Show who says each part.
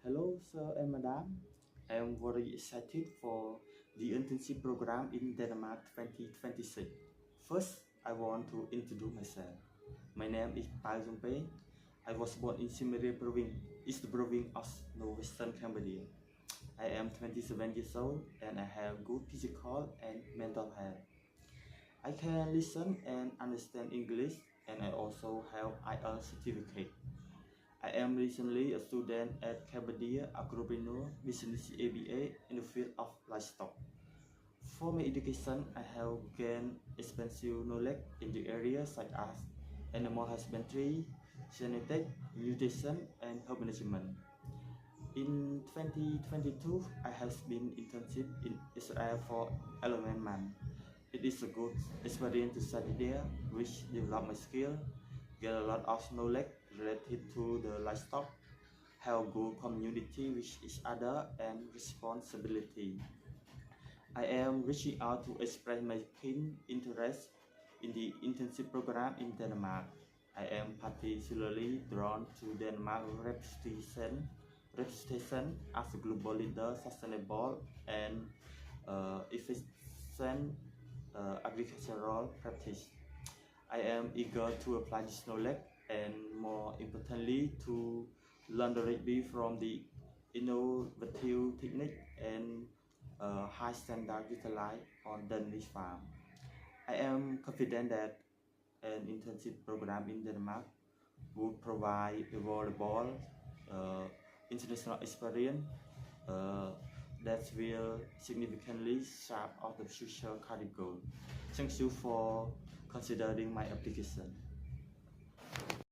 Speaker 1: Hello, sir and madam. I am very excited for the internship program in Denmark 2026. First, I want to introduce myself. My name is Pao Zongpe. I was born in Siem Province, East Province of Northwestern Cambodia. I am 27 years old and I have good physical and mental health. I can listen and understand English and I also have IELTS certificate. I am recently a student at Cambodia Agropreneur Business ABA in the field of livestock. For my education, I have gained extensive knowledge in the areas such as animal husbandry, genetic, nutrition, and health management. In 2022, I have been internship in Israel for 11 months. It is a good experience to study there, which develop my skill, get a lot of knowledge related to the livestock, have good community with each other and responsibility. I am reaching out to express my keen interest in the internship program in Denmark. I am particularly drawn to Denmark's reputation as a global leader, sustainable and efficient agricultural practice. I am eager to apply this knowledge and more importantly to learn directly from the innovative technique and high standard utilized on Danish farm. I am confident that an internship program in Denmark would provide a valuable international experience uh, that will significantly shape our future career goal. Thank you for considering my application.